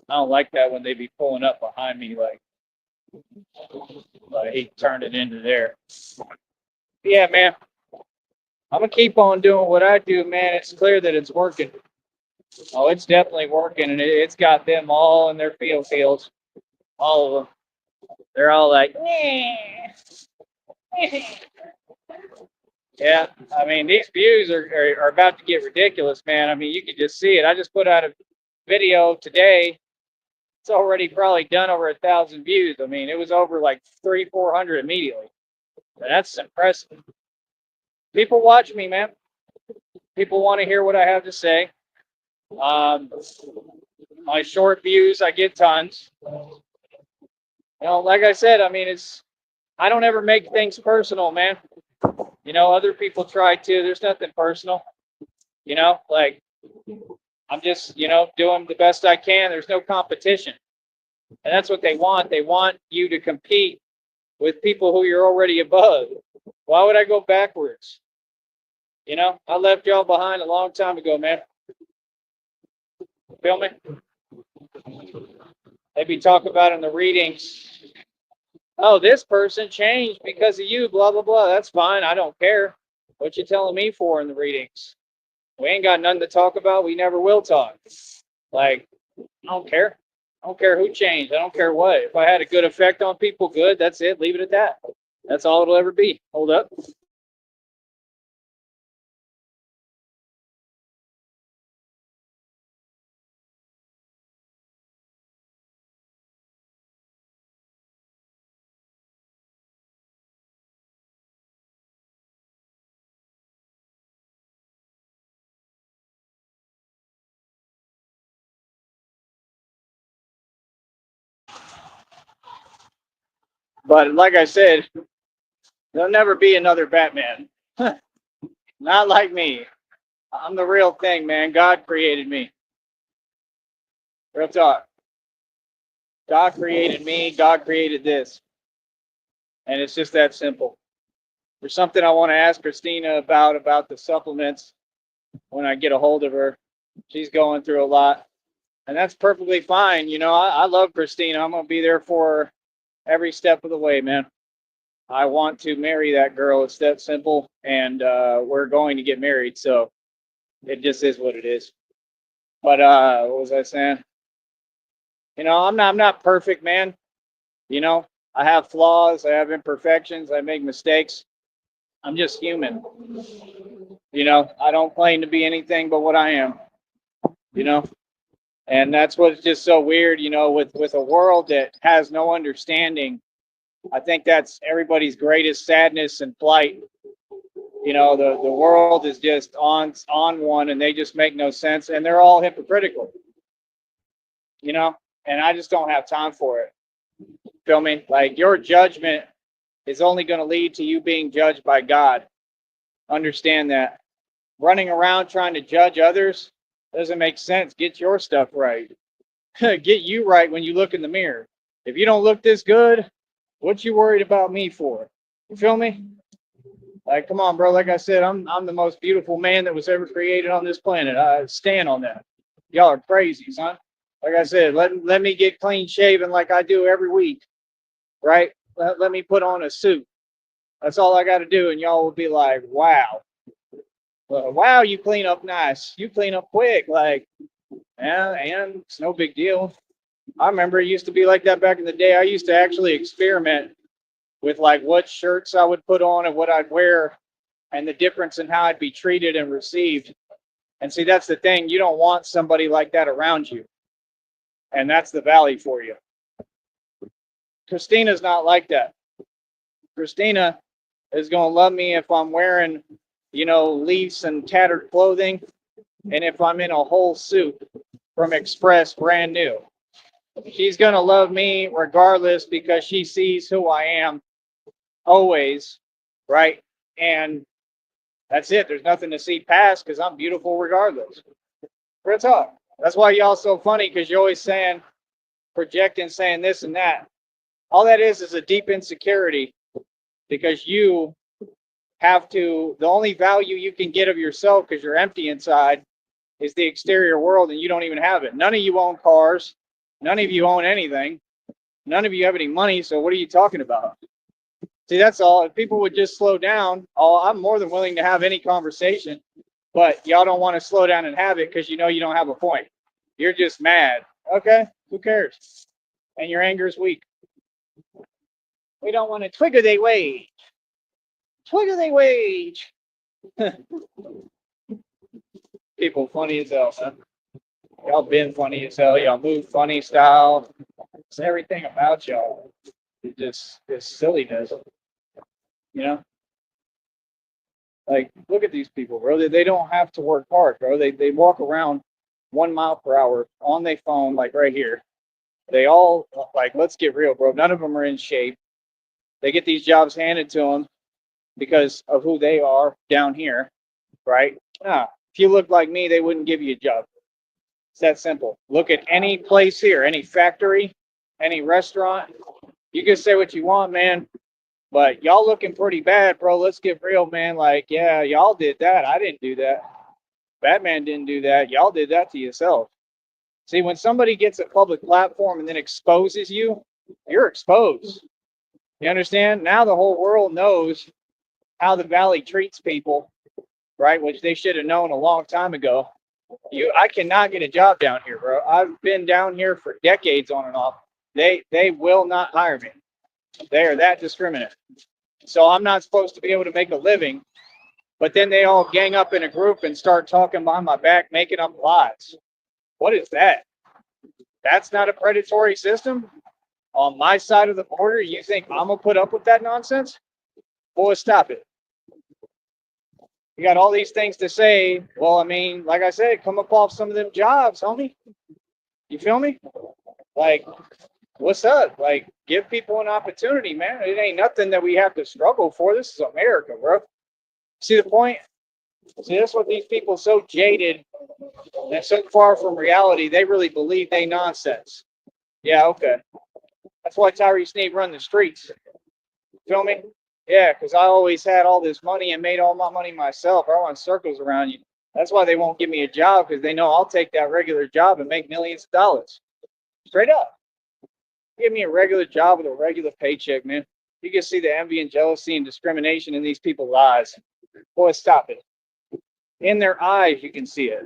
S1: I don't like that when they be pulling up behind me like he turned it into there. Yeah, man. I'm gonna keep on doing what I do, man. It's clear that it's working. Oh, it's definitely working, and it's got them all in their fields, all of them. They're all like, yeah. I mean, these views are about to get ridiculous, man. I mean, you can just see it. I just put out a video today. It's already probably done over 1,000 views. I mean, it was over like 400 immediately. That's impressive. People watch me, man. People want to hear what I have to say. My short views, I get tons. You know, like I said, I mean, I don't ever make things personal, man. You know, other people try to. There's nothing personal. You know, like I'm just, doing the best I can. There's no competition. And that's what they want. They want you to compete with people who you're already above. Why would I go backwards? You know, I left y'all behind a long time ago, man. Feel me? Maybe talk about in the readings. Oh, this person changed because of you, blah, blah, blah. That's fine. I don't care. What you telling me for in the readings? We ain't got nothing to talk about. We never will talk. Like, I don't care. I don't care who changed. I don't care what. If I had a good effect on people, good. That's it. Leave it at that. That's all it'll ever be. Hold up. But like I said, there'll never be another Batman. Not like me. I'm the real thing, man. God created me. Real talk. God created me. God created this. And it's just that simple. There's something I want to ask Christina about the supplements when I get a hold of her. She's going through a lot. And that's perfectly fine. You know, I love Christina. I'm going to be there for her every step of the way, man. I want to marry that girl. It's that simple. And we're going to get married. So it just is what it is. But what was I saying? You know, I'm not perfect, man. You know, I have flaws, I have imperfections, I make mistakes. I'm just human. You know, I don't claim to be anything but what I am. You know, and that's what's just so weird. You know, with a world that has no understanding. I think that's everybody's greatest sadness and plight. You know, the world is just on one, and they just make no sense, and they're all hypocritical. You know, and I just don't have time for it. Feel me? Like your judgment is only going to lead to you being judged by God. Understand that. Running around trying to judge others doesn't make sense. Get your stuff right. Get you right when you look in the mirror. If you don't look this good, what you worried about me for? You feel me? Like, come on, bro. Like I said, I'm the most beautiful man that was ever created on this planet. I stand on that. Y'all are crazy, son. Like I said, let me get clean shaven like I do every week, right? Let me put on a suit. That's all I got to do, and y'all will be like, wow. Well, wow, you clean up nice. You clean up quick. Like, yeah, and it's no big deal. I remember it used to be like that back in the day. I used to actually experiment with like what shirts I would put on and what I'd wear and the difference in how I'd be treated and received. And see, that's the thing. You don't want somebody like that around you. And that's the valley for you. Christina's not like that. Christina is going to love me if I'm wearing, lease and tattered clothing. And if I'm in a whole suit from Express, brand new, she's going to love me regardless because she sees who I am always, right? And that's it. There's nothing to see past because I'm beautiful regardless. Real talk. That's why y'all so funny because you're always saying, projecting, saying this and that. All that is a deep insecurity because you have to, the only value you can get of yourself because you're empty inside is the exterior world and you don't even have it. None of you own cars. None of you own anything. None of you have any money. So what are you talking about? See, that's all. If people would just slow down, I'm more than willing to have any conversation, but y'all don't want to slow down and have it because you know you don't have a point. You're just mad. Okay, who cares? And your anger is weak. We don't want to trigger they wage. Trigger they wage. People funny as hell, man. Y'all been funny as hell. Y'all move funny style. It's everything about y'all. It just is silliness. You know? Like, look at these people, bro. They don't have to work hard, bro. They walk around 1 mile per hour on their phone, like right here. They all, like, let's get real, bro. None of them are in shape. They get these jobs handed to them because of who they are down here, right? Nah, if you look like me, they wouldn't give you a job. It's that simple. Look at any place here, any factory, any restaurant. You can say what you want, man, but y'all looking pretty bad, bro. Let's get real, man. Like, yeah, y'all did that. I didn't do that. Batman didn't do that. Y'all did that to yourself. See, when somebody gets a public platform and then exposes you, you're exposed. You understand? Now the whole world knows how the Valley treats people, right? Which they should have known a long time ago. I cannot get a job down here, bro. I've been down here for decades on and off. They will not hire me. They are that discriminate. So I'm not supposed to be able to make a living, but then they all gang up in a group and start talking behind my back, making up lies. What is that? That's not a predatory system? On my side of the border, you think I'm gonna put up with that nonsense? Boy, stop it. You got all these things to say. Well, I mean, like I said, come up off some of them jobs, homie. You feel me? Like, what's up? Like, give people an opportunity, man. It ain't nothing that we have to struggle for. This is America, bro. See the point? See, that's what these people so jaded and so far from reality, they really believe they nonsense. Yeah, okay. That's why Tyree Sneed run the streets. Feel me? Yeah, because I always had all this money and made all my money myself. I run circles around you. That's why they won't give me a job because they know I'll take that regular job and make millions of dollars. Straight up. Give me a regular job with a regular paycheck, man. You can see the envy and jealousy and discrimination in these people's eyes. Boy, stop it. In their eyes, you can see it.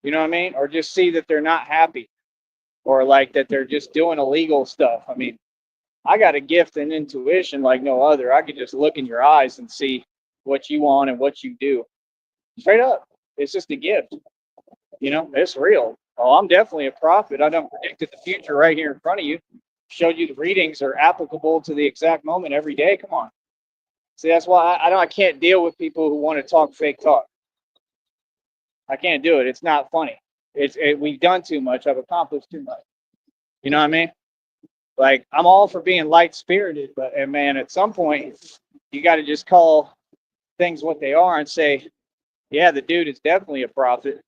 S1: You know what I mean? Or just see that they're not happy. Or like that they're just doing illegal stuff. I mean, I got a gift and intuition like no other. I could just look in your eyes and see what you want and what you do. Straight up. It's just a gift. You know, it's real. Oh, I'm definitely a prophet. I done predicted the future right here in front of you. Showed you the readings are applicable to the exact moment every day. Come on. See, that's why I can't deal with people who want to talk fake talk. I can't do it. It's not funny. We've done too much. I've accomplished too much. You know what I mean? Like, I'm all for being light spirited, but and man, at some point, you got to just call things what they are and say, yeah, the dude is definitely a prophet.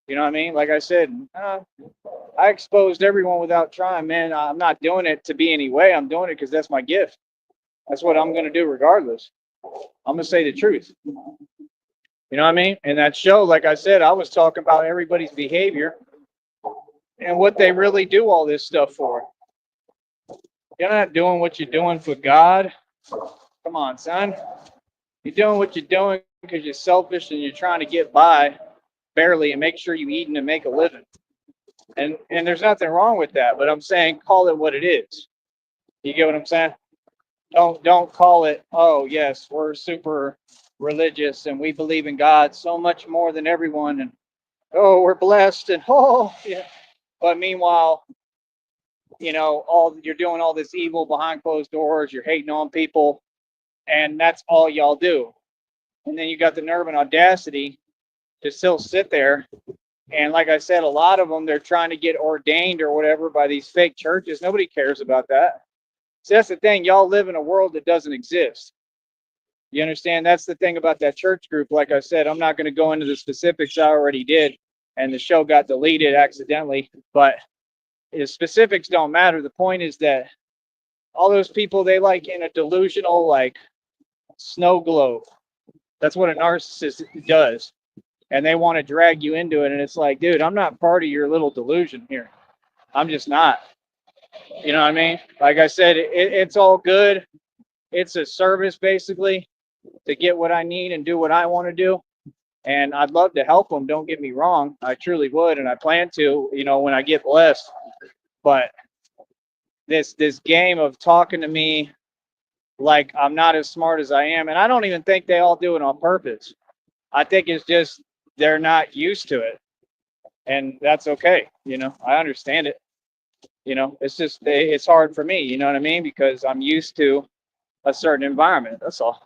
S1: You know what I mean? Like I said, I exposed everyone without trying, man. I'm not doing it to be any way. I'm doing it because that's my gift. That's what I'm going to do regardless. I'm going to say the truth. You know what I mean? And that show, like I said, I was talking about everybody's behavior and what they really do all this stuff for. You're not doing what you're doing for God. Come on, son. You're doing what you're doing because you're selfish and you're trying to get by barely and make sure you eat and make a living. And there's nothing wrong with that, but I'm saying call it what it is. You get what I'm saying? Don't call it, oh yes, we're super religious and we believe in God so much more than everyone and oh we're blessed and oh yeah. But meanwhile, you know, you're doing all this evil behind closed doors, you're hating on people, and that's all y'all do. And then you got the nerve and audacity to still sit there. And like I said, a lot of them, they're trying to get ordained or whatever by these fake churches. Nobody cares about that. See, that's the thing. Y'all live in a world that doesn't exist. You understand? That's the thing about that church group. Like I said, I'm not going to go into the specifics. I already did, and the show got deleted accidentally. But the specifics don't matter. The point is that all those people, they like in a delusional, like snow globe. That's what a narcissist does. And they want to drag you into it. And it's like, dude, I'm not part of your little delusion here. I'm just not. You know what I mean? Like I said, it's all good. It's a service basically to get what I need and do what I want to do. And I'd love to help them. Don't get me wrong. I truly would. And I plan to, when I get blessed. But this game of talking to me like I'm not as smart as I am. And I don't even think they all do it on purpose. I think it's just they're not used to it. And that's okay. I understand it. It's just, it's hard for me. You know what I mean? Because I'm used to a certain environment. That's all.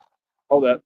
S1: Hold up.